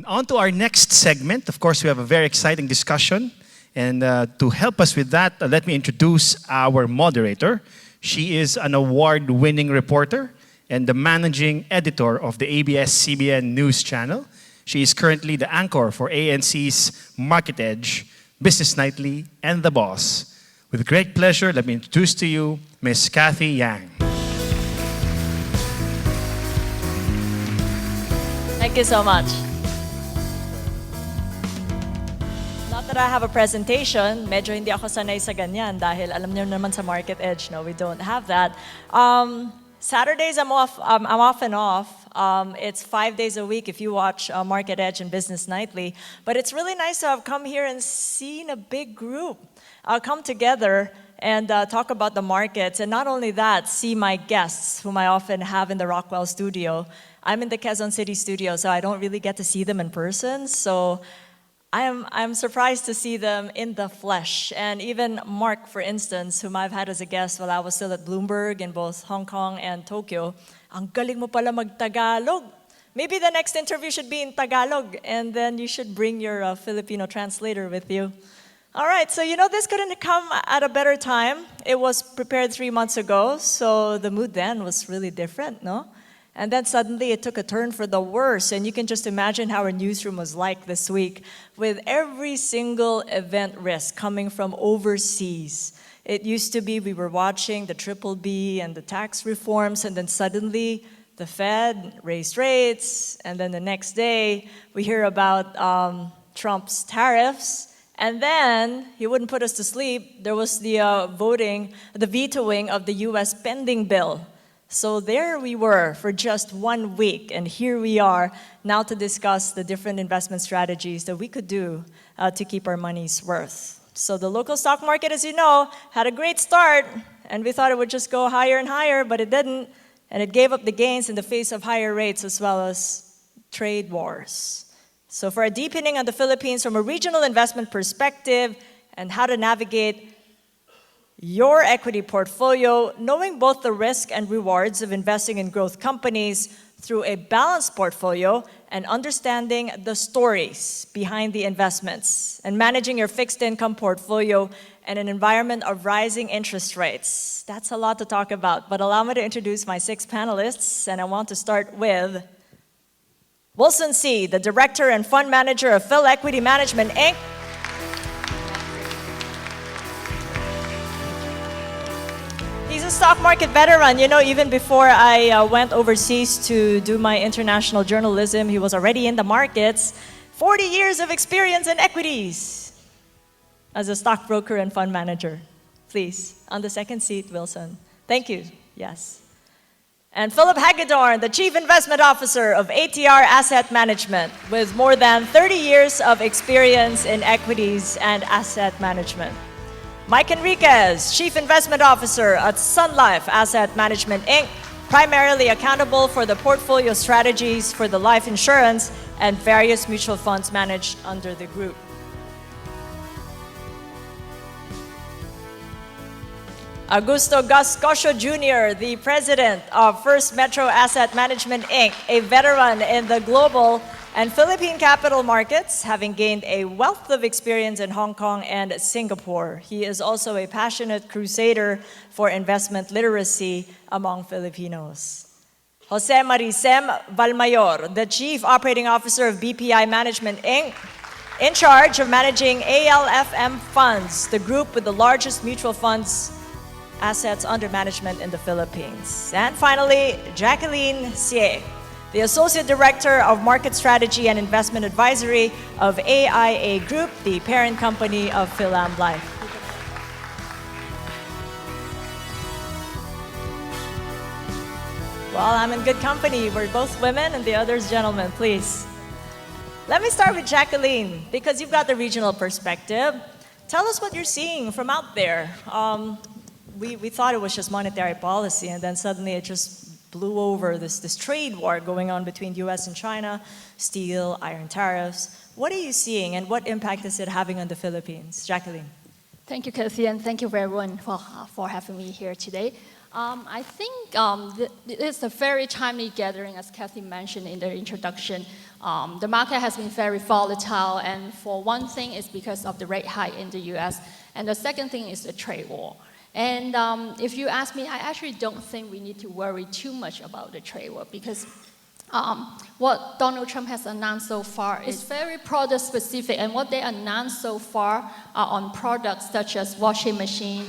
On to our next segment. Of course, we have a very exciting discussion. And to help us with that, let me introduce our moderator. She is an award-winning reporter and the managing editor of the ABS-CBN News Channel. She is currently the anchor for ANC's Market Edge, Business Nightly, and The Boss. With great pleasure, let me introduce to you Ms. Kathy Yang. Thank you so much. Not that I have a presentation, medyo hindi ako sanay sa ganyan dahil alam niyo naman sa Market Edge, no, we don't have that. Saturdays I'm off and off. It's 5 days a week if you watch Market Edge and Business Nightly. But it's really nice to have come here and seen a big group come together and talk about the markets. And not only that, see my guests, whom I often have in the Rockwell studio. I'm in the Quezon City studio, so I don't really get to see them in person. So I'm surprised to see them in the flesh. And even Mark, for instance, whom I've had as a guest while I was still at Bloomberg in both Hong Kong and Tokyo, ang galing mo pala mag-Tagalog. Maybe the next interview should be in Tagalog, and then you should bring your Filipino translator with you. All right, so you know this couldn't come at a better time. It was prepared 3 months ago, so the mood then was really different, no? And then suddenly it took a turn for the worse, and you can just imagine how our newsroom was like this week, with every single event risk coming from overseas. It used to be we were watching the BBB and the tax reforms, and then suddenly the Fed raised rates, and then the next day we hear about Trump's tariffs, and then he wouldn't put us to sleep. There was the vetoing of the US spending bill. So there we were for just 1 week, and here we are now to discuss the different investment strategies that we could do to keep our money's worth. So the local stock market, as you know, had a great start, and we thought it would just go higher and higher, but it didn't, and it gave up the gains in the face of higher rates as well as trade wars. So for a deepening on the Philippines from a regional investment perspective and how to navigate your equity portfolio, knowing both the risk and rewards of investing in growth companies through a balanced portfolio and understanding the stories behind the investments and managing your fixed income portfolio in an environment of rising interest rates. That's a lot to talk about, but allow me to introduce my 6 panelists, and I want to start with Wilson C., the Director and Fund Manager of Phil Equity Management, Inc. He's a stock market veteran. You know, even before I went overseas to do my international journalism, he was already in the markets. 40 years of experience in equities as a stockbroker and fund manager. Please, on the second seat, Wilson. Thank you. Yes. And Philip Hagedorn, the Chief Investment Officer of ATR Asset Management, with more than 30 years of experience in equities and asset management. Mike Enriquez, Chief Investment Officer at Sun Life Asset Management, Inc., primarily accountable for the portfolio strategies for the life insurance and various mutual funds managed under the group. Augusto Gascosio Jr., the President of First Metro Asset Management, Inc., a veteran in the global and Philippine capital markets, having gained a wealth of experience in Hong Kong and Singapore. He is also a passionate crusader for investment literacy among Filipinos. Jose Maricem Valmayor, the Chief Operating Officer of BPI Management, Inc., in charge of managing ALFM funds, the group with the largest mutual funds assets under management in the Philippines. And finally, Jacqueline Sie, the Associate Director of Market Strategy and Investment Advisory of AIA Group, the parent company of Philam Life. Well, I'm in good company. We're both women and the other's gentlemen, please. Let me start with Jacqueline, because you've got the regional perspective. Tell us what you're seeing from out there. We thought it was just monetary policy, and then suddenly it just blew over this trade war going on between US and China, steel, iron tariffs. What are you seeing, and what impact is it having on the Philippines? Jacqueline. Thank you, Kathy, and thank you everyone for having me here today. I think it's a very timely gathering, as Kathy mentioned in the introduction. The market has been very volatile, and for one thing, it's because of the rate hike in the US, and the second thing is the trade war. And if you ask me, I actually don't think we need to worry too much about the trade war, because what Donald Trump has announced so far is very product specific, and what they announced so far are on products such as washing machine,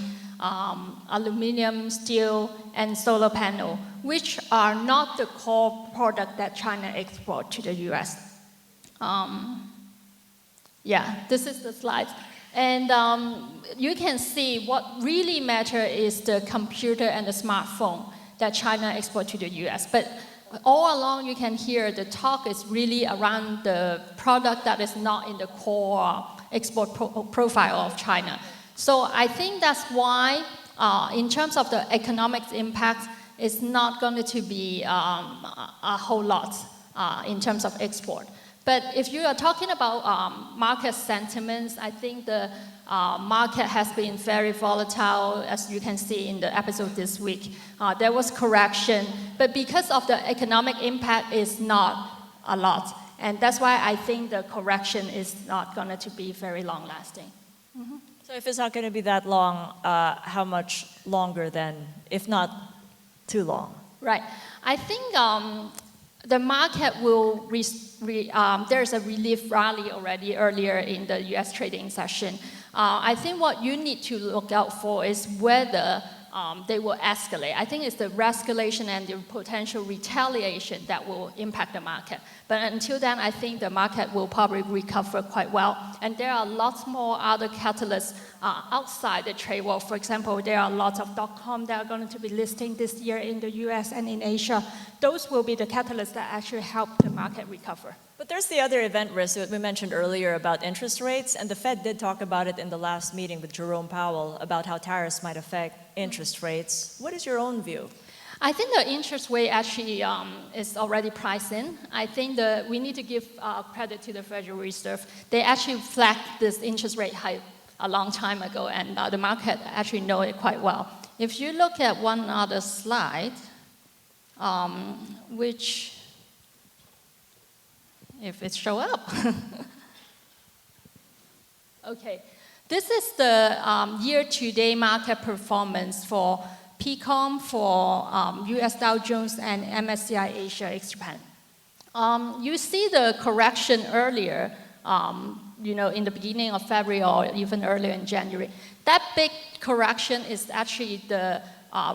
aluminum, steel, and solar panel, which are not the core product that China exports to the US. Yeah, this is the slide. And you can see what really matters is the computer and the smartphone that China exports to the US. But all along, you can hear the talk is really around the product that is not in the core export profile of China. So I think that's why, in terms of the economic impact, it's not going to be a whole lot in terms of export. But if you are talking about market sentiments, I think the market has been very volatile, as you can see in the episode this week. There was correction, but because of the economic impact, it's not a lot. And that's why I think the correction is not going to be very long-lasting. Mm-hmm. So if it's not going to be that long, how much longer then, if not too long? Right. I think the market will, there's a relief rally already earlier in the US trading session. I think what you need to look out for is whether they will escalate. I think it's the escalation and the potential retaliation that will impact the market. But until then, I think the market will probably recover quite well. And there are lots more other catalysts outside the trade war. For example, there are lots of .com that are going to be listing this year in the US and in Asia. Those will be the catalysts that actually help the market recover. But there's the other event risk that we mentioned earlier about interest rates, and the Fed did talk about it in the last meeting with Jerome Powell about how tariffs might affect interest rates. What is your own view? I think the interest rate actually is already priced in. I think we need to give credit to the Federal Reserve. They actually flagged this interest rate hike a long time ago, and the market actually know it quite well. If you look at one other slide, which, if it show up. Okay, this is the year-to-date market performance for PCOM, for US Dow Jones and MSCI Asia ex Japan. You see the correction earlier, in the beginning of February or even earlier in January. That big correction is actually the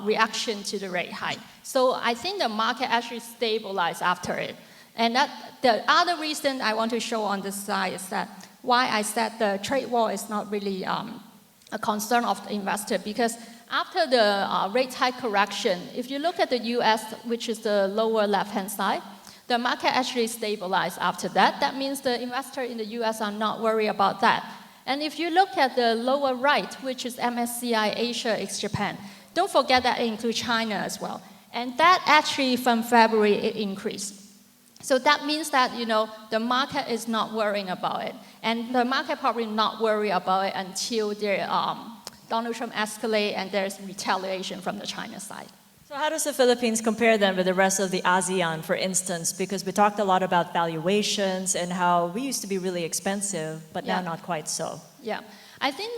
reaction to the rate hike. So I think the market actually stabilized after it. And the other reason I want to show on this slide is that why I said the trade war is not really a concern of the investor, because after the rate hike correction, if you look at the US, which is the lower left-hand side, the market actually stabilized after that. That means the investor in the US are not worried about that. And if you look at the lower right, which is MSCI Asia ex Japan, don't forget that it includes China as well. And that actually from February it increased. So that means that, the market is not worrying about it. And the market probably not worry about it until Donald Trump escalate and there's retaliation from the China side. So how does the Philippines compare then with the rest of the ASEAN, for instance? Because we talked a lot about valuations and how we used to be really expensive, but now not quite so. Yeah, I think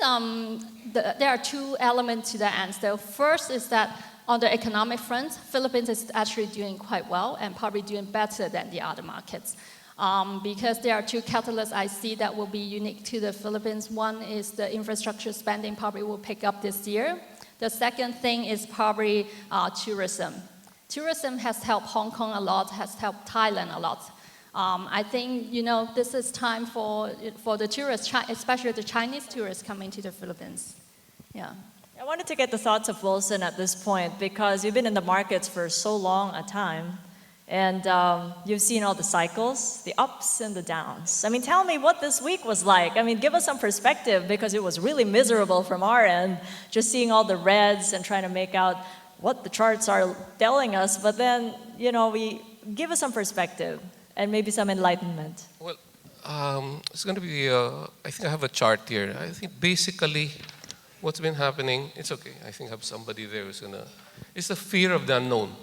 there are two elements to that answer. First is that on the economic front, Philippines is actually doing quite well and probably doing better than the other markets. Because there are two catalysts I see that will be unique to the Philippines. One is the infrastructure spending probably will pick up this year. The second thing is probably tourism. Tourism has helped Hong Kong a lot, has helped Thailand a lot. I think, this is time for the tourists, especially the Chinese tourists coming to the Philippines. Yeah. I wanted to get the thoughts of Wilson at this point, because you've been in the markets for so long a time, and you've seen all the cycles, the ups and the downs. I mean, tell me what this week was like. I mean, give us some perspective, because it was really miserable from our end, just seeing all the reds and trying to make out what the charts are telling us. But then, we give us some perspective and maybe some enlightenment. Well, it's going to be, I think I have a chart here. I think basically what's been happening, it's okay. I think I have somebody there who's going to It's the fear of the unknown.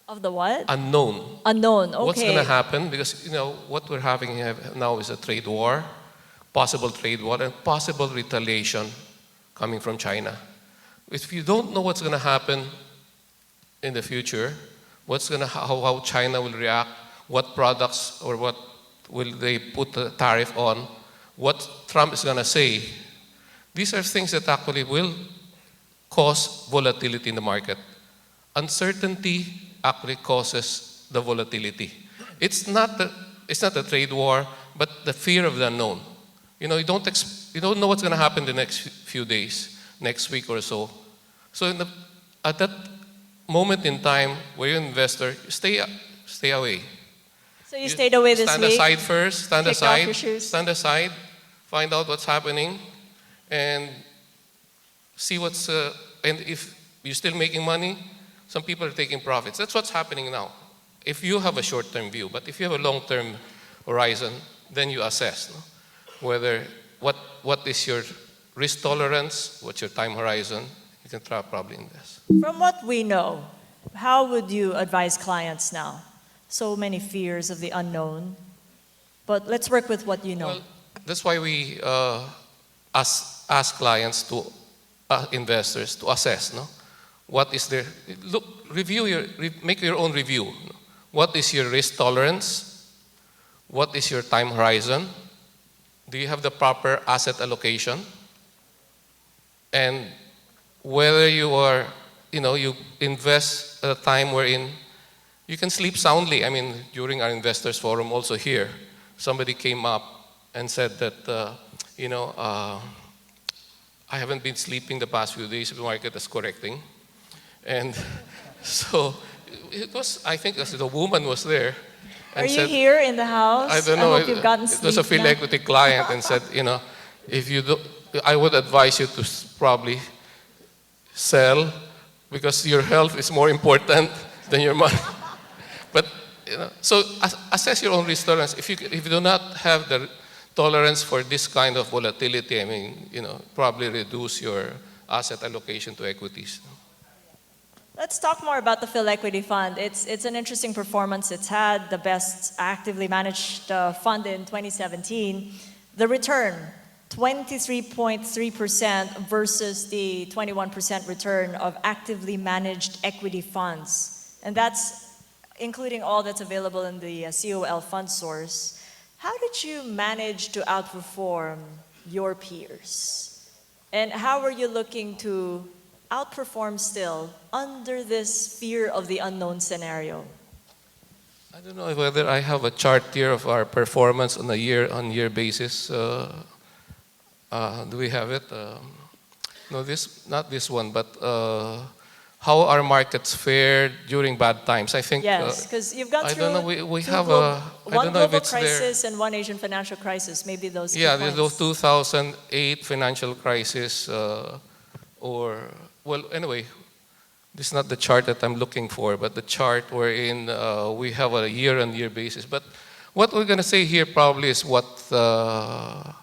Of the what? Unknown. Unknown, okay. What's going to happen? Because, what we're having here now is a trade war, possible trade war, and possible retaliation coming from China. If you don't know what's going to happen in the future, how China will react, what products or what will they put the tariff on, what Trump is going to say, these are things that actually will cause volatility in the market. Uncertainty actually causes the volatility. It's not a trade war, but the fear of the unknown. You don't know what's going to happen the next few days, next week or so. So at that moment in time where you're an investor, stay away. So you stayed away this week? Stand aside first, Kicked off your shoes? stand aside, find out what's happening, and see and if you're still making money, some people are taking profits. That's what's happening now. If you have a short-term view, but if you have a long-term horizon, then you assess whether what is your risk tolerance, what's your time horizon. You can probably invest. From what we know, how would you advise clients now? So many fears of the unknown. But let's work with what you know. Well, that's why we ask clients to investors to assess. What is their make your own review. What is your risk tolerance? What is your time horizon? Do you have the proper asset allocation? And whether you invest at a time wherein you can sleep soundly. I mean, during our investors forum also here, somebody came up and said that, I haven't been sleeping the past few days, the market is correcting. And so it was, I think the woman was there. And Are you here in the house? I don't know. I hope you've gotten it was a sleep Phil now. Equity client and said, if you do, I would advise you to probably sell because your health is more important than your money. But, so assess your own risk tolerance. If you do not have the tolerance for this kind of volatility, I mean, probably reduce your asset allocation to equities. Let's talk more about the Phil Equity Fund. It's an interesting performance. It's had the best actively managed fund in 2017. The return, 23.3% versus the 21% return of actively managed equity funds. And that's including all that's available in the COL fund source. How did you manage to outperform your peers? And how are you looking to outperform still under this fear of the unknown scenario? I don't know whether I have a chart here of our performance on a year-on-year basis. Do we have it? No, not this one, but how our markets fared during bad times. I think. Yes, because you've gone through. I don't know. We have one I don't know if global it's crisis there. and one Asian financial crisis. Maybe those. Yeah, two there's points. the 2008 financial crisis, anyway, this is not the chart that I'm looking for, but the chart wherein we have a year-on-year basis. But what we're going to say here probably is what the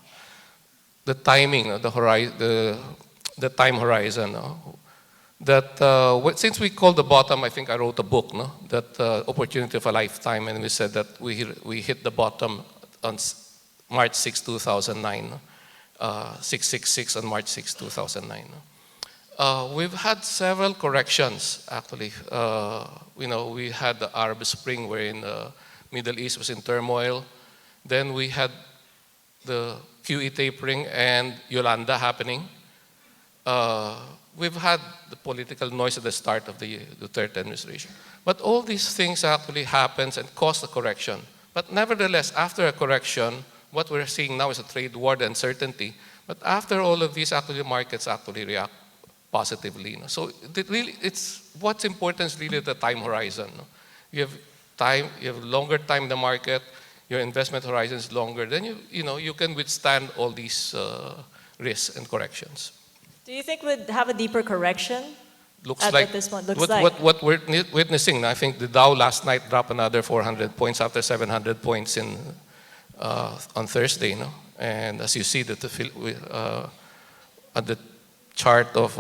timing, the time horizon. That since we called the bottom, I think I wrote a book, that opportunity of a lifetime, and we said that we hit the bottom on March 6, 2009, 666 on March 6, 2009. We've had several corrections, actually. We had the Arab Spring, wherein the Middle East was in turmoil. Then we had the QE tapering and Yolanda happening. We've had the political noise at the start of the Duterte administration. But all these things actually happens and cause a correction. But nevertheless, after a correction, what we're seeing now is a trade war, the uncertainty. But after all of these, actually, the markets actually react positively. So it's what's important is really the time horizon. You have time, you have longer time in the market, your investment horizon is longer, then you can withstand all these risks and corrections. Do you think we'd have a deeper correction? Looks like this one? What we're witnessing. I think the Dow last night dropped another 400 points after 700 points on Thursday. And as you see, at the chart of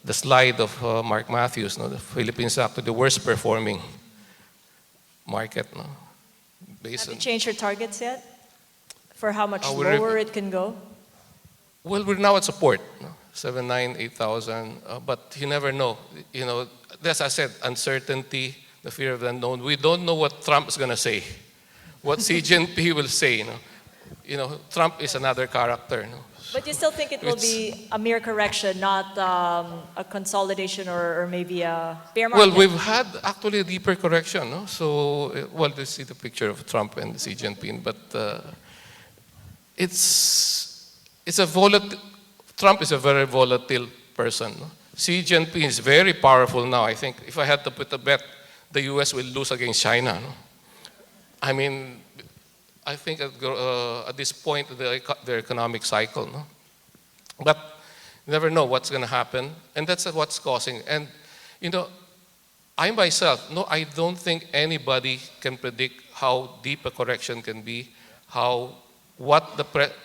the slide of Mark Matthews, no, the Philippines actually the worst performing market, no, based Have you on. changed your targets yet? For how much We're- lower it can go? Well, we're now at support, no? 7, 9, 8,000, but you never know. You know, as I said, uncertainty, the fear of the unknown. We don't know what Trump is going to say, what Xi Jinping will say. You know, Trump is another character. No? But you still think it will be a mere correction, not a consolidation or maybe a bear market? Well, we've had actually a deeper correction. No? So, well, you see the picture of Trump and Xi Jinping, but it's a volatile. Trump is a very volatile person. No? Xi Jinping is very powerful now. I think if I had to put a bet, the U.S. will lose against China. No? I mean, I think at this point of their economic cycle. No? But you never know what's going to happen, and that's what's causing. And you know, I myself, no, I don't think anybody can predict how deep a correction can be, what the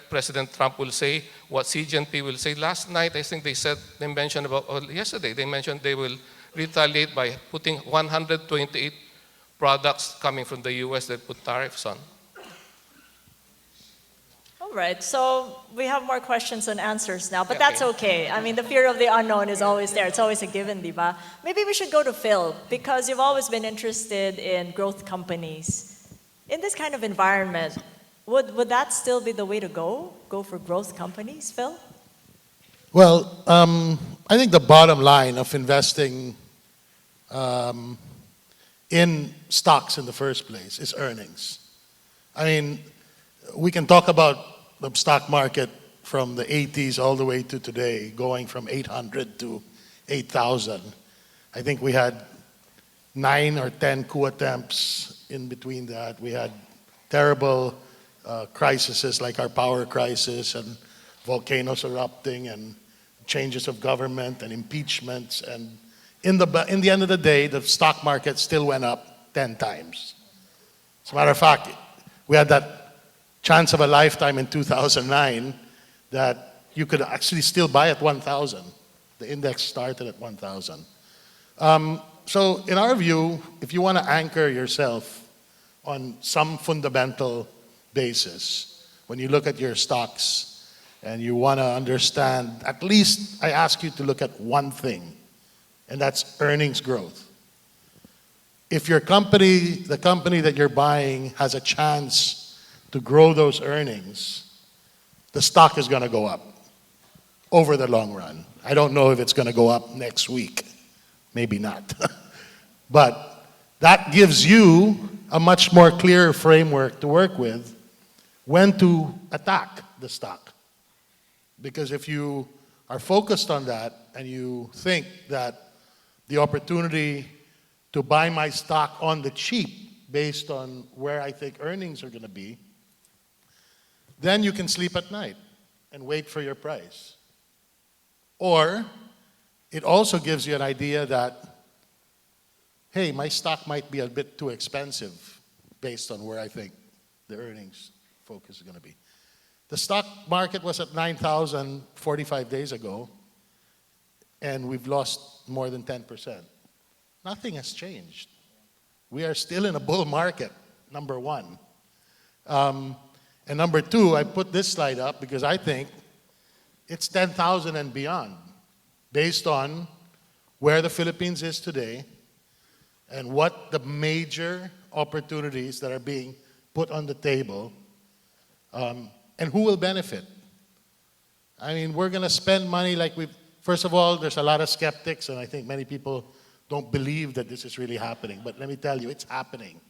President Trump will say, what Xi Jinping will say. Last night, I think yesterday, they mentioned they will retaliate by putting 128 products coming from the U.S. that put tariffs on. All right, so we have more questions and answers now, but Yeah, that's okay. I mean, the fear of the unknown is always there. It's always a given, diba? Maybe we should go to Phil, because you've always been interested in growth companies. In this kind of environment, would that still be the way to go? Go for growth companies, Phil? Well, I think the bottom line of investing in stocks in the first place is earnings. I mean, we can talk about the stock market from the 80s all the way to today, going from 800 to 8,000. I think we had 9 or 10 coup attempts in between that. We had terrible crises like our power crisis and volcanoes erupting and changes of government and impeachments. And in the end of the day, the stock market still went up 10 times. As a matter of fact, we had that chance of a lifetime in 2009 that you could actually still buy at 1,000. The index started at 1,000. So in our view, if you want to anchor yourself on some fundamental basis, when you look at your stocks and you want to understand, at least I ask you to look at one thing, and that's earnings growth. If your company, the company that you're buying, has a chance to grow those earnings, the stock is going to go up over the long run. I don't know if it's going to go up next week. Maybe not. But that gives you a much more clear framework to work with when to attack the stock. Because if you are focused on that and you think that the opportunity to buy my stock on the cheap based on where I think earnings are going to be, then you can sleep at night and wait for your price. Or it also gives you an idea that, hey, my stock might be a bit too expensive based on where I think the earnings focus is going to be. The stock market was at 9,000 45 days ago, and we've lost more than 10%. Nothing has changed. We are still in a bull market, number one. And number two, I put this slide up because I think it's 10,000 and beyond based on where the Philippines is today and what the major opportunities that are being put on the table and who will benefit. I mean, we're going to spend money like first of all, there's a lot of skeptics, and I think many people don't believe that this is really happening. But let me tell you, it's happening.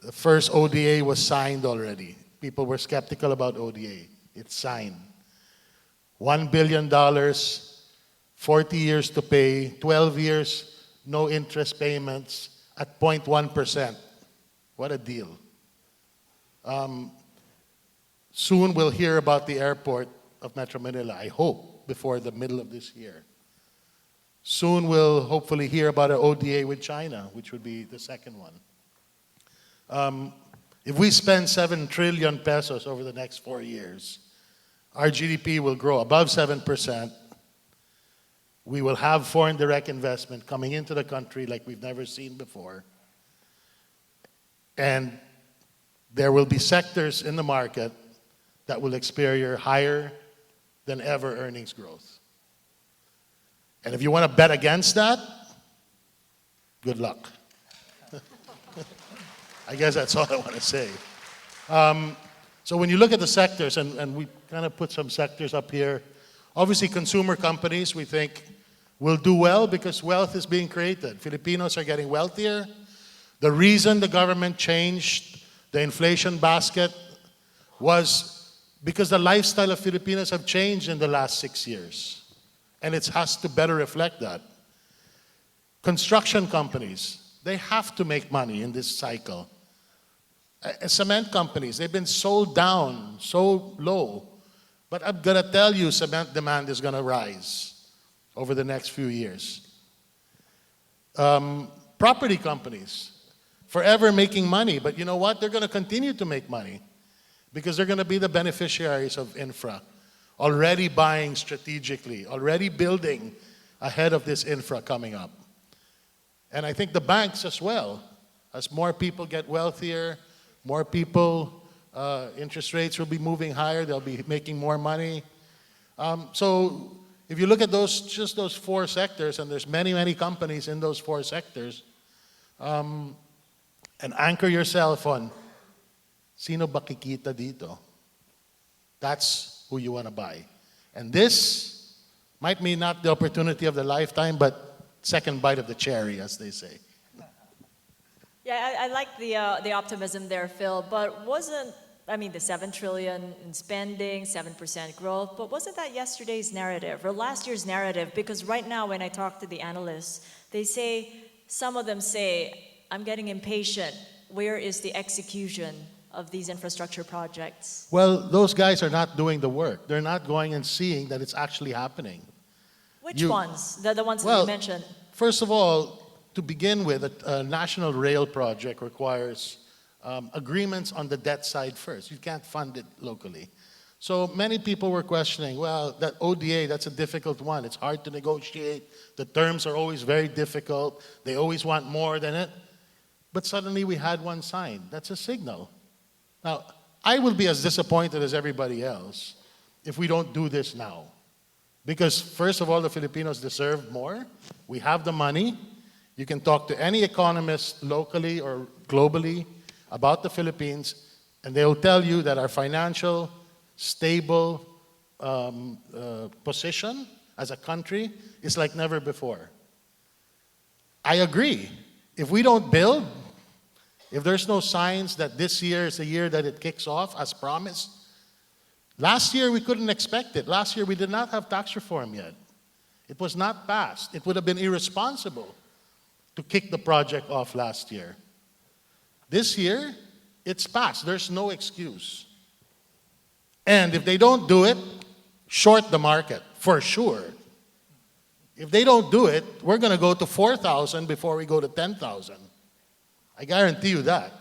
The first ODA was signed already. People were skeptical about ODA. It's signed. $1 billion, 40 years to pay, 12 years, no interest payments at 0.1%. What a deal. Soon we'll hear about the airport of Metro Manila, I hope, before the middle of this year. Soon we'll hopefully hear about an ODA with China, which would be the second one. If we spend 7 trillion pesos over the next 4 years, our GDP will grow above 7%. We will have foreign direct investment coming into the country like we've never seen before. And there will be sectors in the market that will experience higher than ever earnings growth. And if you want to bet against that, good luck. I guess that's all I want to say. So when you look at the sectors, and we kind of put some sectors up here, obviously consumer companies we think will do well because wealth is being created. Filipinos are getting wealthier. The reason the government changed the inflation basket was because the lifestyle of Filipinos have changed in the last 6 years. And it has to better reflect that. Construction companies, they have to make money in this cycle. Cement companies, they've been sold down so low. But I'm going to tell you, cement demand is going to rise over the next few years. Property companies, forever making money. But you know what? They're going to continue to make money because they're going to be the beneficiaries of infra. Already buying strategically, already building ahead of this infra coming up. And I think the banks as well. As more people get wealthier, more people, interest rates will be moving higher, they'll be making more money. So if you look at just those 4 sectors, and there's many, many companies in those 4 sectors, and anchor yourself on, sino ba kikita dito? That's who you want to buy. And this might mean not the opportunity of the lifetime, but second bite of the cherry, as they say. Yeah, I like the optimism there, Phil, but the 7 trillion in spending, 7% growth, but wasn't that yesterday's narrative or last year's narrative? Because right now when I talk to the analysts, some of them say, I'm getting impatient. Where is the execution of these infrastructure projects? Well, those guys are not doing the work. They're not going and seeing that it's actually happening. Which ones? The ones that you mentioned. First of all, to begin with, a national rail project requires agreements on the debt side first. You can't fund it locally. So many people were questioning, well, that ODA, that's a difficult one. It's hard to negotiate. The terms are always very difficult. They always want more than it. But suddenly we had one signed. That's a signal. Now, I will be as disappointed as everybody else if we don't do this now. Because first of all, the Filipinos deserve more. We have the money. You can talk to any economist locally or globally about the Philippines, and they'll tell you that our financial, stable position as a country is like never before. I agree. If we don't build, if there's no signs that this year is the year that it kicks off as promised, last year we couldn't expect it. Last year we did not have tax reform yet. It was not passed. It would have been irresponsible to kick the project off last year. This year, it's passed. There's no excuse. And if they don't do it, short the market, for sure. If they don't do it, we're going to go to 4,000 before we go to 10,000. I guarantee you that.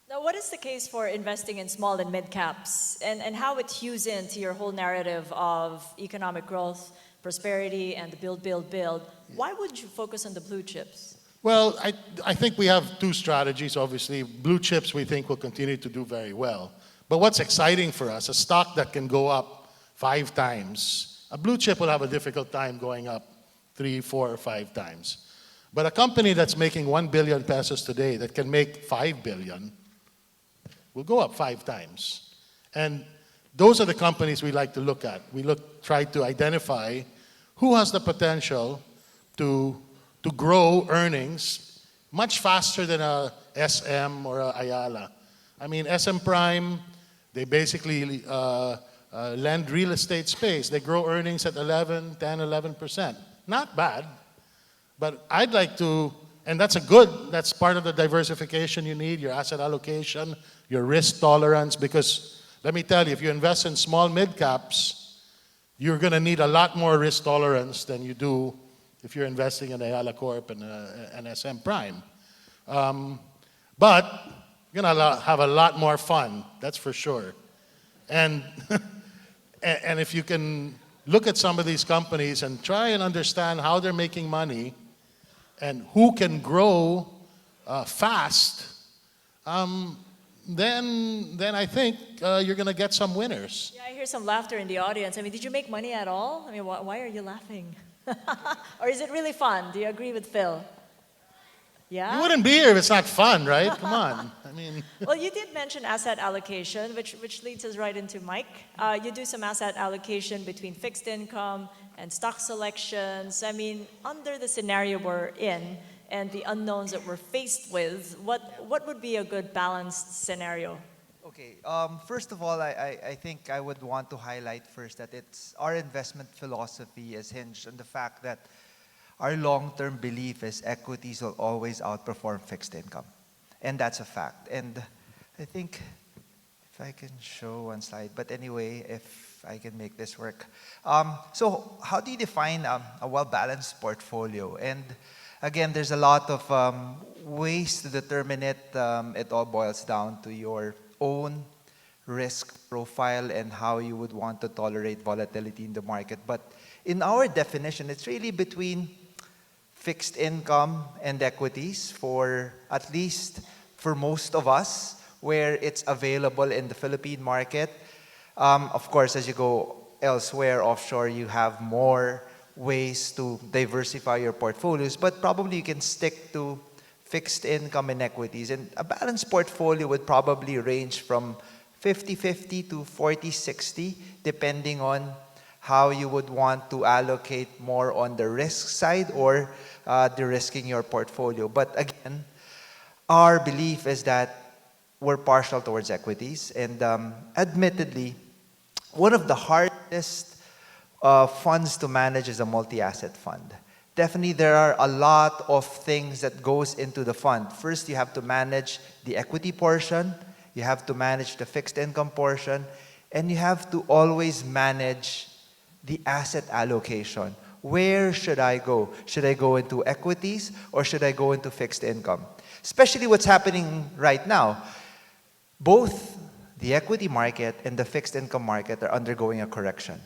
Now, what is the case for investing in small and mid caps, and how it hews into your whole narrative of economic growth, prosperity, and the build, build, build? Why would you focus on the blue chips? Well, I think we have 2 strategies, obviously. Blue chips we think will continue to do very well. But what's exciting for us, a stock that can go up 5 times, a blue chip will have a difficult time going up 3, 4, or 5 times. But a company that's making 1 billion pesos today that can make 5 billion will go up 5 times. And those are the companies we like to look at. We try to identify who has the potential to grow earnings much faster than a SM or a Ayala. I mean, SM Prime, they basically lend real estate space. They grow earnings at 11, 10, 11%. Not bad, but I'd like to, and that's part of the diversification you need, your asset allocation, your risk tolerance, because let me tell you, if you invest in small mid caps, you're going to need a lot more risk tolerance than you do if you're investing in Ayala Corp and SM Prime. But you're going to have a lot more fun, that's for sure. And and if you can look at some of these companies and try and understand how they're making money and who can grow fast, then I think you're going to get some winners. Yeah, I hear some laughter in the audience. I mean, did you make money at all? I mean, why are you laughing? Or is it really fun? Do you agree with Phil? Yeah? You wouldn't be here if it's not fun, right? Come on. I mean, Well, you did mention asset allocation, which leads us right into Mike. You do some asset allocation between fixed income and stock selections. I mean, under the scenario we're in and the unknowns that we're faced with, what would be a good balanced scenario? Okay, first of all, I think I would want to highlight first that our investment philosophy is hinged on the fact that our long-term belief is equities will always outperform fixed income. And that's a fact. And I think if I can show one slide, but anyway, if I can make this work. So how do you define a well-balanced portfolio? And again, there's a lot of ways to determine it. It all boils down to your own risk profile and how you would want to tolerate volatility in the market. But in our definition, it's really between fixed income and equities for at least for most of us where it's available in the Philippine market. Of course, as you go elsewhere offshore, you have more ways to diversify your portfolios, but probably you can stick to fixed income and equities. And a balanced portfolio would probably range from 50-50 to 40-60, depending on how you would want to allocate more on the risk side or de-risking your portfolio. But again, our belief is that we're partial towards equities. And admittedly, one of the hardest funds to manage is a multi-asset fund. Definitely, there are a lot of things that goes into the fund. First, you have to manage the equity portion, you have to manage the fixed income portion, and you have to always manage the asset allocation. Where should I go? Should I go into equities or should I go into fixed income? Especially what's happening right now. Both the equity market and the fixed income market are undergoing a correction.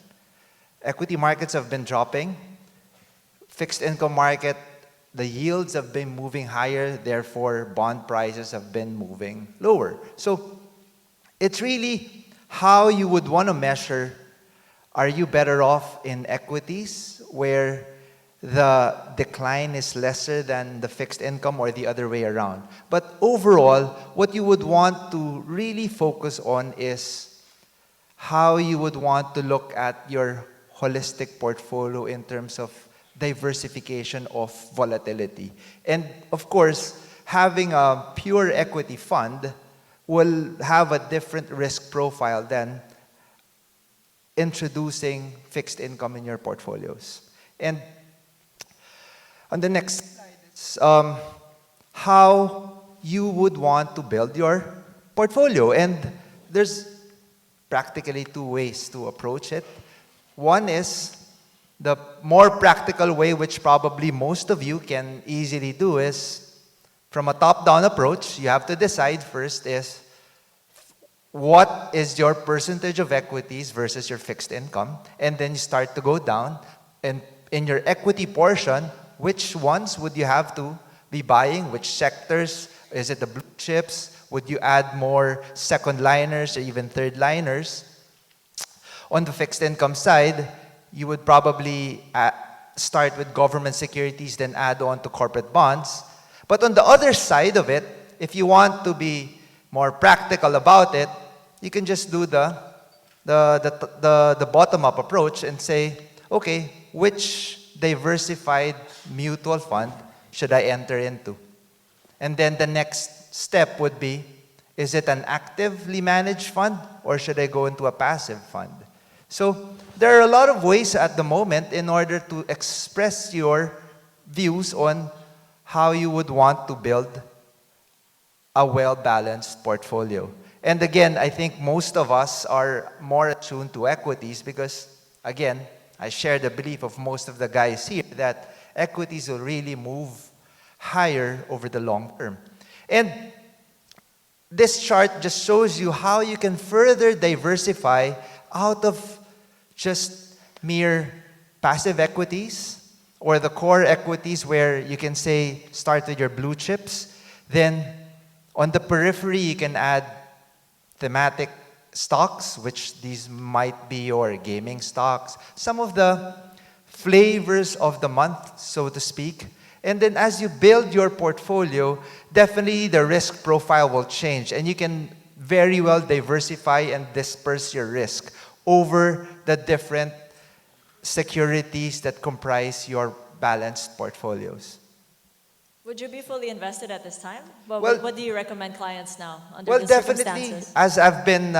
Equity markets have been dropping. Fixed income market, the yields have been moving higher, therefore bond prices have been moving lower. So it's really how you would want to measure, are you better off in equities where the decline is lesser than the fixed income or the other way around? But overall, what you would want to really focus on is how you would want to look at your holistic portfolio in terms of diversification of volatility. And of course, having a pure equity fund will have a different risk profile than introducing fixed income in your portfolios. And on the next slide, it's how you would want to build your portfolio. And there's practically two ways to approach it. One is the more practical way, which probably most of you can easily do, is from a top-down approach. You have to decide first is what is your percentage of equities versus your fixed income, and then you start to go down. And in your equity portion, which ones would you have to be buying? Which sectors? Is it the blue chips? Would you add more second liners or even third liners? On the fixed income side, you would probably start with government securities, then add on to corporate bonds. But on the other side of it, if you want to be more practical about it, you can just do the bottom-up approach and say, okay, which diversified mutual fund should I enter into? And then the next step would be, is it an actively managed fund or should I go into a passive fund? So there are a lot of ways at the moment in order to express your views on how you would want to build a well-balanced portfolio. And again, I think most of us are more attuned to equities because, again, I share the belief of most of the guys here that equities will really move higher over the long term. And this chart just shows you how you can further diversify out of just mere passive equities or the core equities where you can say start with your blue chips. Then on the periphery, you can add thematic stocks, which these might be your gaming stocks, some of the flavors of the month, so to speak. And then as you build your portfolio, definitely the risk profile will change, and you can very well diversify and disperse your risk over the different securities that comprise your balanced portalios. Would you be fully invested at this time? Well, Well- what do you recommend clients now under Well, the definitely, circumstances? as I've been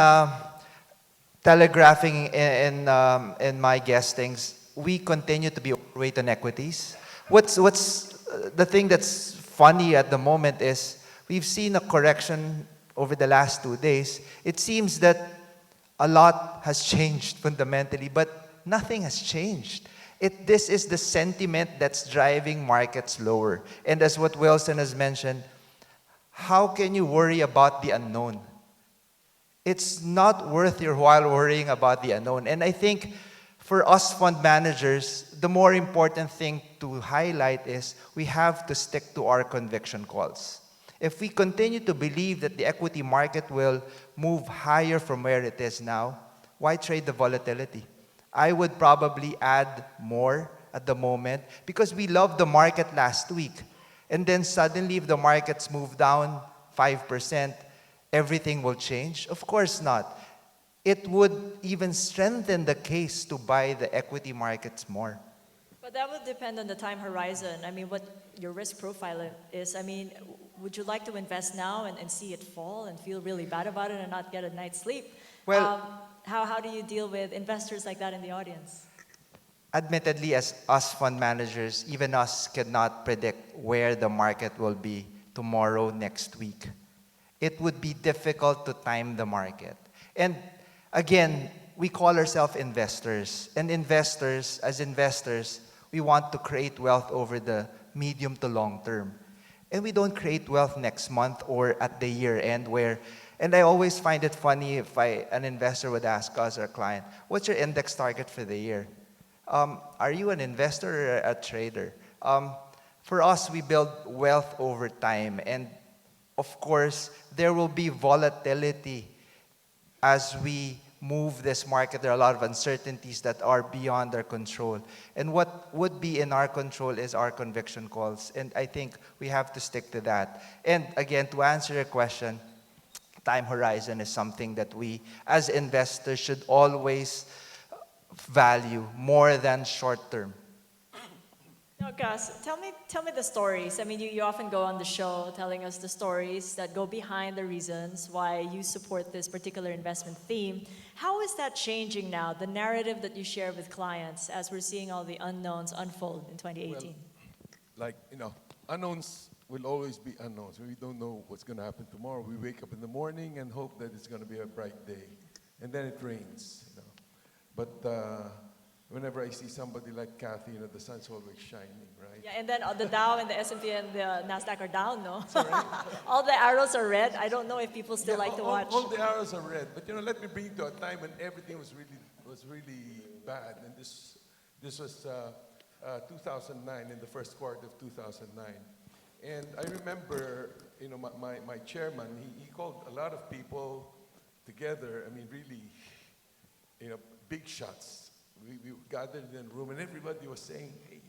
telegraphing in my guestings, we continue to be overweight on equities. What's the thing that's funny at the moment is we've seen a correction over the last 2 days. It seems that a lot has changed fundamentally, but nothing has changed. This is the sentiment that's driving markets lower. And as what Wilson has mentioned, how can you worry about the unknown? It's not worth your while worrying about the unknown. And I think for us fund managers, the more important thing to highlight is we have to stick to our conviction calls. If we continue to believe that the equity market will move higher from where it is now, why trade the volatility? I would probably add more at the moment because we loved the market last week. And then suddenly if the markets move down 5%, everything will change? Of course not. It would even strengthen the case to buy the equity markets more. But that would depend on the time horizon. I mean, what your risk profile is. I mean, would you like to invest now and see it fall and feel really bad about it and not get a night's sleep? Well- how do you deal with investors like that in the audience? Admittedly, as us fund managers, even us cannot predict where the market will be tomorrow, next week. It would be difficult to time the market. And again, we call ourselves investors. And investors, as investors, we want to create wealth over the medium to long term. And we don't create wealth next month or at the year end and I always find it funny if an investor would ask us or a client, what's your index target for the year? Are you an investor or a trader? For us, we build wealth over time. And of course, there will be volatility as we move this market. There are a lot of uncertainties that are beyond our control. And what would be in our control is our conviction calls. And I think we have to stick to that. And again, to answer your question, time horizon is something that we, as investors, should always value more than short term. No, Gus, tell me the stories. I mean, you often go on the show telling us the stories that go behind the reasons why you support this particular investment theme. How is that changing now, the narrative that you share with clients as we're seeing all the unknowns unfold in 2018? Unknowns will always be unknowns. We don't know what's going to happen tomorrow. We wake up in the morning and hope that it's going to be a bright day. And then it rains. But whenever I see somebody like Kathy, the sun's always shining, right? Yeah, and then the Dow and the S&P and the Nasdaq are down, no? All the arrows are red. I don't know if people still like to watch. All the arrows are red. But let me bring you to a time when everything was really bad. And this was 2009, in the first quarter of 2009. And I remember, my chairman, he called a lot of people together. I mean, really, big shots. We gathered in a room, and everybody was saying, hey,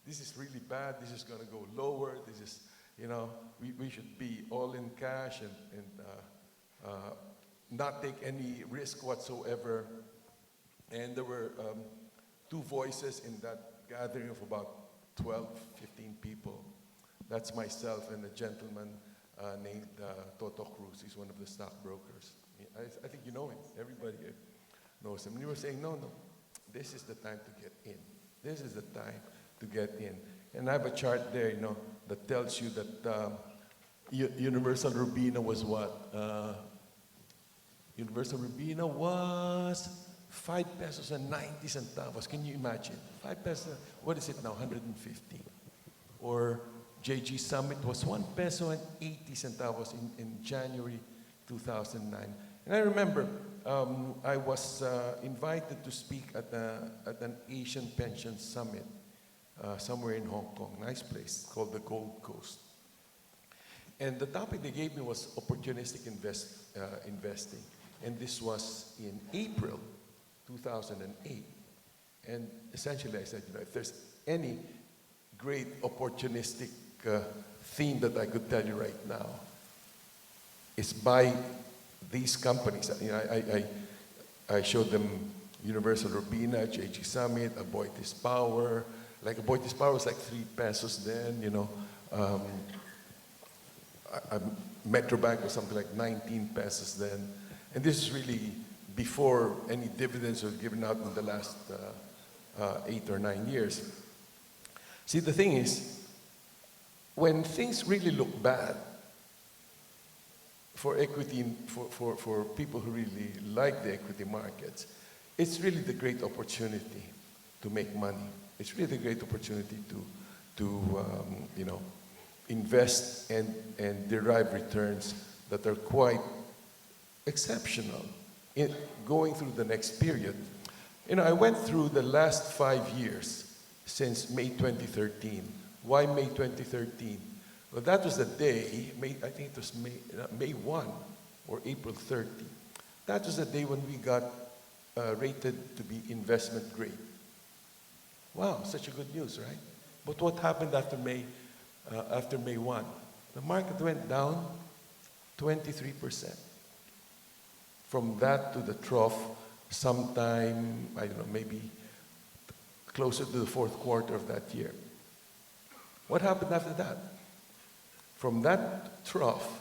this is really bad. This is going to go lower. This is, we should be all in cash and not take any risk whatsoever. And there were two voices in that gathering of about 12, 15 people. That's myself and a gentleman named Toto Cruz. He's one of the stockbrokers. I think you know him. Everybody knows him. And he was saying, no, this is the time to get in. This is the time to get in. And I have a chart there, that tells you that Universal Rubina was what? Universal Rubina was 5 pesos and 90 centavos. Can you imagine? 5 pesos, what is it now? 150. Or JG Summit was 1 peso and 80 centavos in January 2009. And I remember I was invited to speak at an Asian Pension Summit somewhere in Hong Kong, nice place called the Gold Coast. And the topic they gave me was opportunistic investing. And this was in April 2008. And essentially I said, if there's any great opportunistic theme that I could tell you right now, it's by these companies. I showed them Universal Robina, JG Summit, Aboitiz Power. Like Aboitiz Power was like 3 pesos then, Metrobank was something like 19 pesos then. And this is really before any dividends were given out in the last 8 or 9 years. See, the thing is, when things really look bad for equity, for people who really like the equity markets, it's really the great opportunity to make money. It's really a great opportunity to invest and derive returns that are quite exceptional in going through the next period. I went through the last 5 years since May 2013. Why May 2013? Well, that was the day, I think it was May 1 or April 30. That was the day when we got rated to be investment grade. Wow, such a good news, right? But what happened after May 1? The market went down 23%. From that to the trough, sometime, I don't know, maybe closer to the fourth quarter of that year. What happened after that? From that trough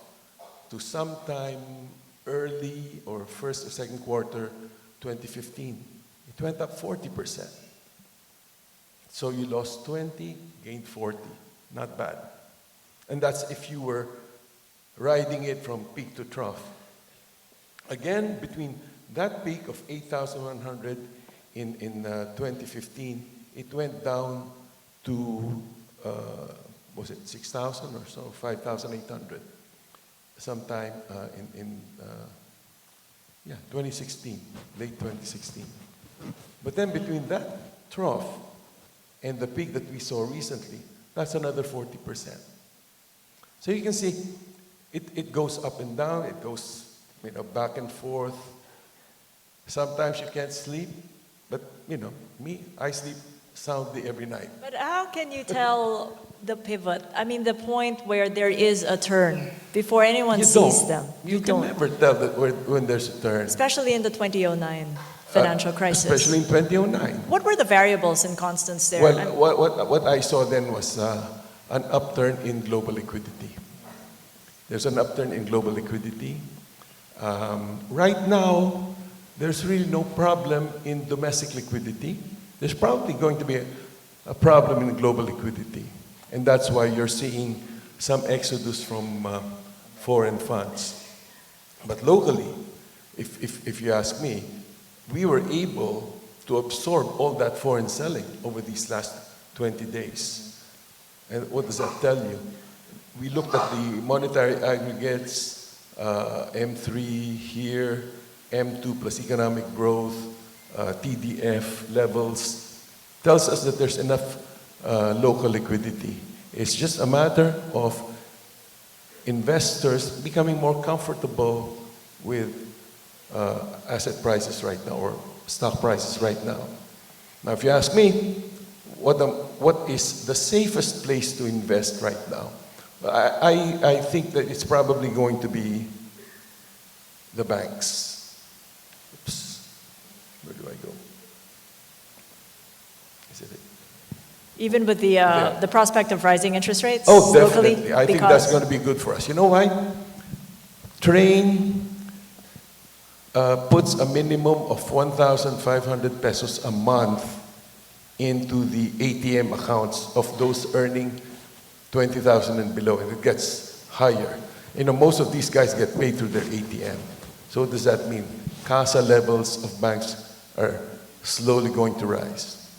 to sometime early or first or second quarter 2015, it went up 40%. So you lost 20, gained 40. Not bad. And that's if you were riding it from peak to trough. Again, between that peak of 8,100 in 2015, it went down to, was it 6,000 or so, 5,800, sometime in 2016, late 2016. But then between that trough and the peak that we saw recently, that's another 40%. So you can see it goes up and down, it goes back and forth. Sometimes you can't sleep, but me, I sleep soundly every night. But how can you tell the pivot? I mean, the point where there is a turn before anyone sees them. You can never tell that when there's a turn. Especially in the 2009 financial crisis. Especially in 2009. What were the variables in constance there? Well, what I saw then was an upturn in global liquidity. There's an upturn in global liquidity. Right now, there's really no problem in domestic liquidity. There's probably going to be a problem in global liquidity. And that's why you're seeing some exodus from foreign funds. But locally, if you ask me, we were able to absorb all that foreign selling over these last 20 days. And what does that tell you? We looked at the monetary aggregates, M3 here, M2 plus economic growth, TDF levels, tells us that there's enough local liquidity. It's just a matter of investors becoming more comfortable with asset prices right now, or stock prices right now. Now, if you ask me, what is the safest place to invest right now? I think that it's probably going to be the banks. Oops, where do I go? Is it? Even with the prospect of rising interest rates Oh, locally? definitely. I think that's going to be good for us. You know why? Train puts a minimum of 1,500 pesos a month into the ATM accounts of those earning 20,000 and below, and it gets higher. Most of these guys get paid through their ATM. So what does that mean? CASA levels of banks are slowly going to rise.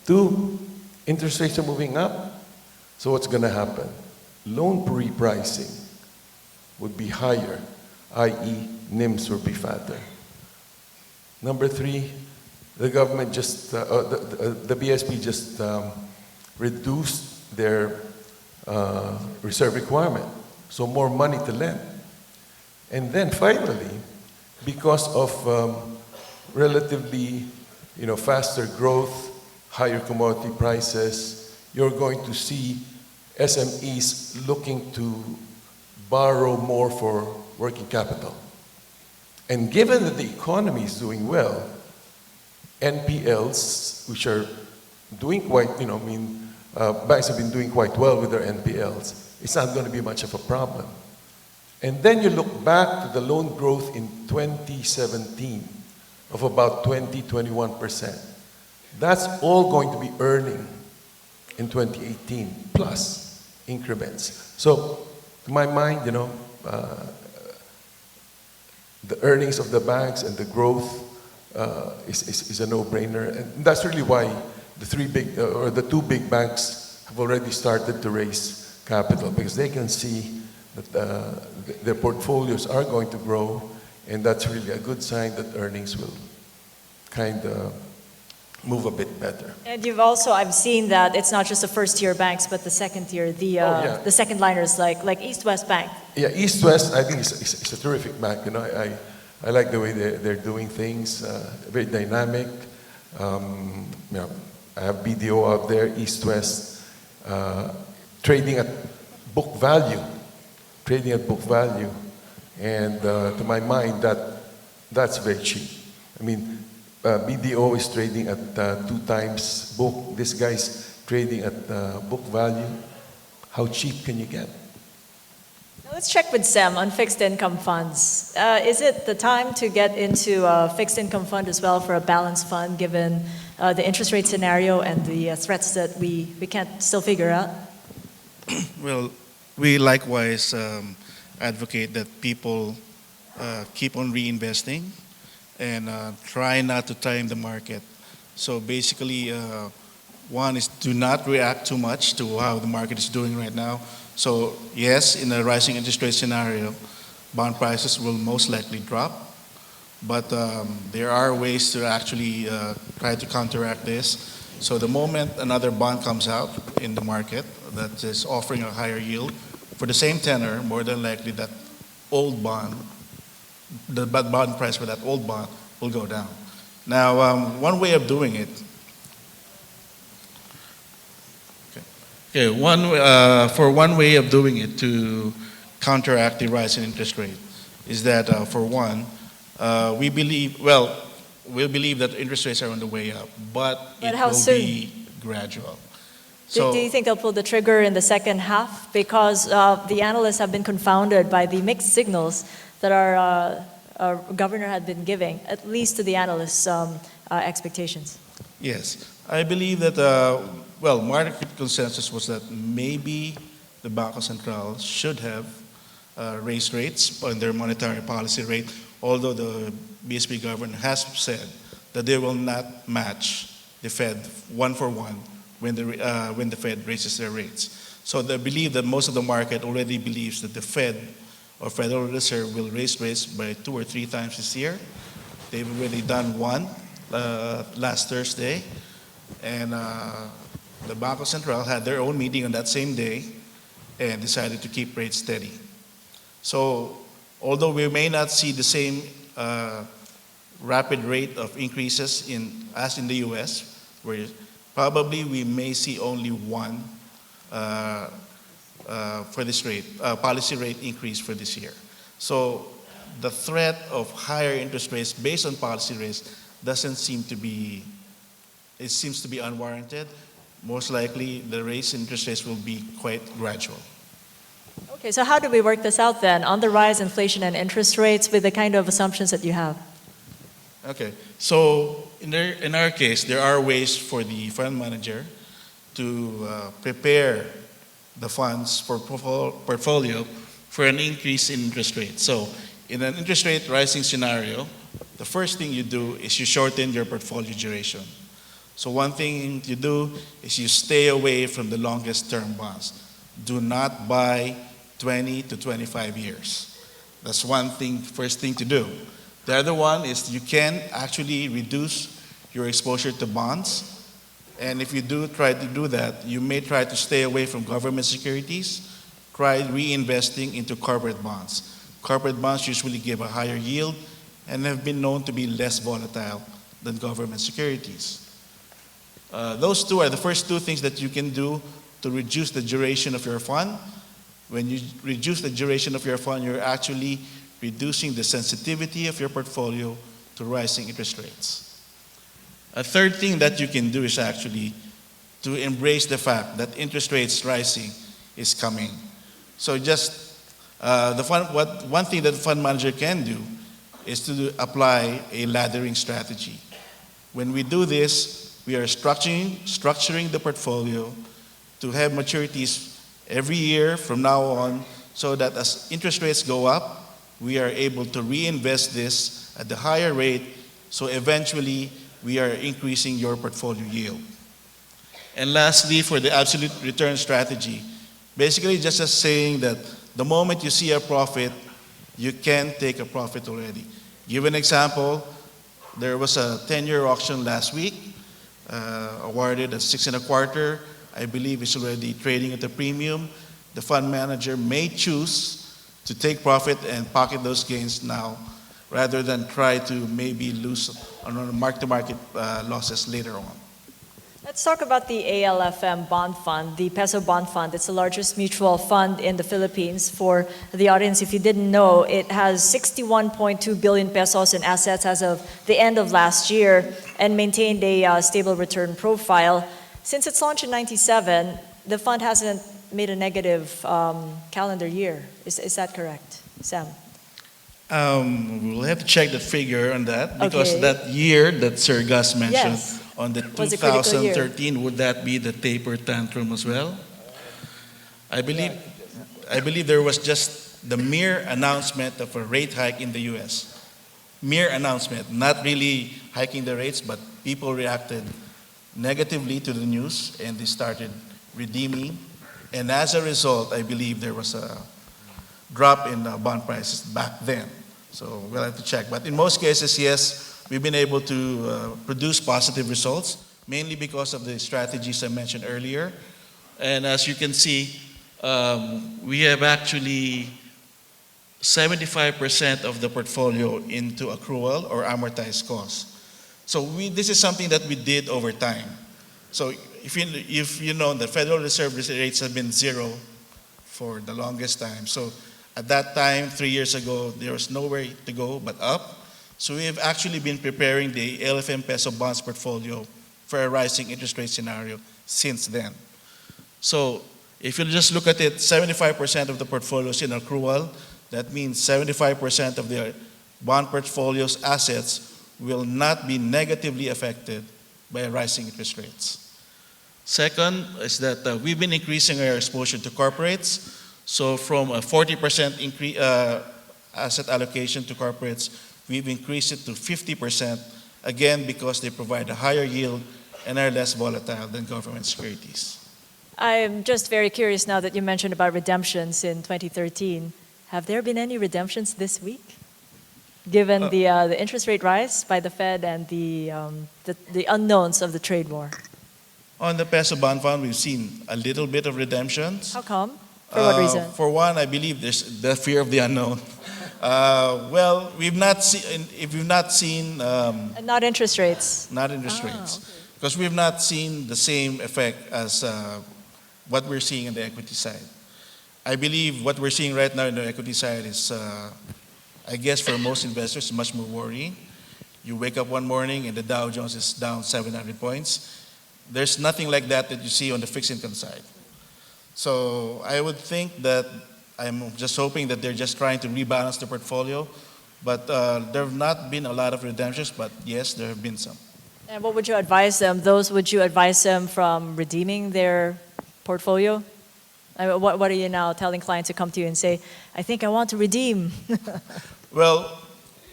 2, interest rates are moving up. So what's going to happen? Loan repricing would be higher. i.e. NIMs will be fatter. Number three, the government just, the BSP just reduced their reserve requirement, so more money to lend. And then finally, because of relatively faster growth, higher commodity prices, you're going to see SMEs looking to borrow more for working capital. And given that the economy is doing well, NPLs, which are doing quite, banks have been doing quite well with their NPLs, it's not going to be much of a problem. And then you look back to the loan growth in 2017 of about 21%. That's all going to be earning in 2018, plus increments. So, to my mind, the earnings of the banks and the growth is a no-brainer. And that's really why the two big banks have already started to raise capital, because they can see that their portfolios are going to grow, and that's really a good sign that earnings will kind of move a bit better. And I've seen that it's not just the first-tier banks, but the second-tier, the second liners like East West Bank. Yeah, East West, I think it's a terrific bank. I like the way they're doing things, very dynamic. I have BDO out there, East West, trading at book value, and to my mind, that's very cheap. I mean, BDO is trading at 2 times book. This guy's trading at book value. How cheap can you get? Now let's check with Sam on fixed income funds. Is it the time to get into a fixed income fund as well for a balanced fund, given the interest rate scenario and the threats that we can't still figure out? Well, we likewise advocate that people keep on reinvesting and try not to time the market. So basically, one is do not react too much to how the market is doing right now. So yes, in a rising interest rate scenario, bond prices will most likely drop. But there are ways to actually try to counteract this. So the moment another bond comes out in the market that is offering a higher yield for the same tenor, more than likely that old bond, the bond price for that old bond will go down. Now, one way of doing it, one way of doing it to counteract the rise in interest rate is that, for one, we believe that interest rates are on the way up, but it how will soon? be gradual. Do you think they'll pull the trigger in the second half? Because the analysts have been confounded by the mixed signals that our governor had been giving, at least to the analysts' expectations. Yes, I believe that, market consensus was that maybe the Banco Central should have raised rates on their monetary policy rate, although the BSP governor has said that they will not match the Fed one for one when the Fed raises their rates. So they believe that most of the market already believes that the Fed or Federal Reserve will raise rates by 2 or 3 times this year. They've already done one last Thursday, and the Banco Central had their own meeting on that same day and decided to keep rates steady. So although we may not see the same rapid rate of increases as in the US, where probably we may see only one for this rate, policy rate increase for this year. So the threat of higher interest rates based on policy rates seems to be unwarranted. Most likely the raise in interest rates will be quite gradual. Okay, so how do we work this out then on the rise in inflation and interest rates with the kind of assumptions that you have? Okay, so in our case, there are ways for the fund manager to prepare the funds for portfolio for an increase in interest rate. So in an interest rate rising scenario, the first thing you do is you shorten your portfolio duration. So one thing you do is you stay away from the longest term bonds. Do not buy 20 to 25 years. That's one thing, first thing to do. The other one is you can actually reduce your exposure to bonds. And if you do try to do that, you may try to stay away from government securities, try reinvesting into corporate bonds. Corporate bonds usually give a higher yield and have been known to be less volatile than government securities. Those two are the first two things that you can do to reduce the duration of your fund. When you reduce the duration of your fund, you're actually reducing the sensitivity of your portfolio to rising interest rates. A third thing that you can do is actually to embrace the fact that interest rates rising is coming. So just one thing that the fund manager can do is to apply a laddering strategy. When we do this, we are structuring the portfolio to have maturities every year from now on, so that as interest rates go up, we are able to reinvest this at the higher rate, so eventually we are increasing your portfolio yield. And lastly, for the absolute return strategy, basically just as saying that the moment you see a profit, you can take a profit already. Give an example, there was a 10-year auction last week, awarded at 6.25. I believe it's already trading at a premium. The fund manager may choose to take profit and pocket those gains now, rather than try to maybe lose on mark-to-market losses later on. Let's talk about the ALFM bond fund, the peso bond fund. It's the largest mutual fund in the Philippines. For the audience, if you didn't know, it has 61.2 billion pesos in assets as of the end of last year and maintained a stable return profile. Since its launch in '97, the fund hasn't made a negative calendar year. Is that correct, Sam? We'll have to check the figure on that, because Okay. that year that Sir Gus mentioned, Yes. on the Was a critical year. 2013, would that be the taper tantrum as well? I believe there was just the mere announcement of a rate hike in the US. Mere announcement, not really hiking the rates, but people reacted negatively to the news and they started redeeming. And as a result, I believe there was a drop in bond prices back then. So we'll have to check. But in most cases, yes, we've been able to produce positive results, mainly because of the strategies I mentioned earlier. And as you can see, we have actually 75% of the portfolio into accrual or amortized cost. So this is something that we did over time. So if you know, the Federal Reserve rates have been zero for the longest time. So at that time, 3 years ago, there was nowhere to go but up. So we have actually been preparing the LFM peso bonds portfolio for a rising interest rate scenario since then. So if you just look at it, 75% of the portfolio is in accrual. That means 75% of the bond portfolio's assets will not be negatively affected by rising interest rates. Second is that we've been increasing our exposure to corporates. So from a 40% asset allocation to corporates, we've increased it to 50%, again, because they provide a higher yield and are less volatile than government securities. I'm just very curious now that you mentioned about redemptions in 2013. Have there been any redemptions this week? Given the interest rate rise by the Fed and the unknowns of the trade war. On the peso bond fund, we've seen a little bit of redemptions. How come? For what reason? For one, I believe there's the fear of the unknown. Well, we've not seen, if we've not seen... And not interest rates? Not interest rates. Because we've not seen the same effect as what we're seeing in the equity side. I believe what we're seeing right now in the equity side is, I guess for most investors, much more worrying. You wake up one morning and the Dow Jones is down 700 points. There's nothing like that that you see on the fixed income side. So I would think that I'm just hoping that they're just trying to rebalance the portfolio. But there have not been a lot of redemptions, but yes, there have been some. And what would you advise them? Would you advise them from redeeming their portfolio? I mean, what are you now telling clients to come to you and say, I think I want to redeem? Well,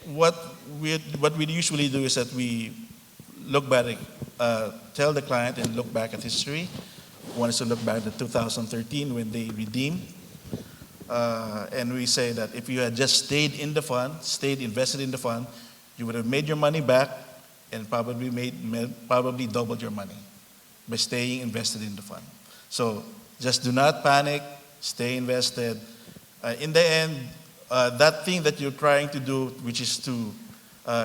what we usually do is that we look back, tell the client and look back at history. One is to look back at 2013 when they redeemed. And we say that if you had just stayed in the fund, stayed invested in the fund, you would have made your money back and probably doubled your money by staying invested in the fund. So just do not panic, stay invested. In the end, that thing that you're trying to do, which is to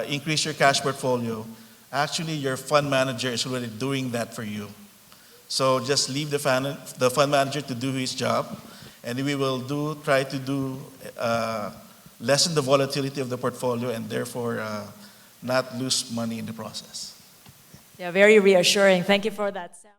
increase your cash portfolio, actually your fund manager is already doing that for you. So just leave the fund manager to do his job, and we will try to lessen the volatility of the portfolio and therefore not lose money in the process. Yeah, very reassuring. Thank you for that, Sam.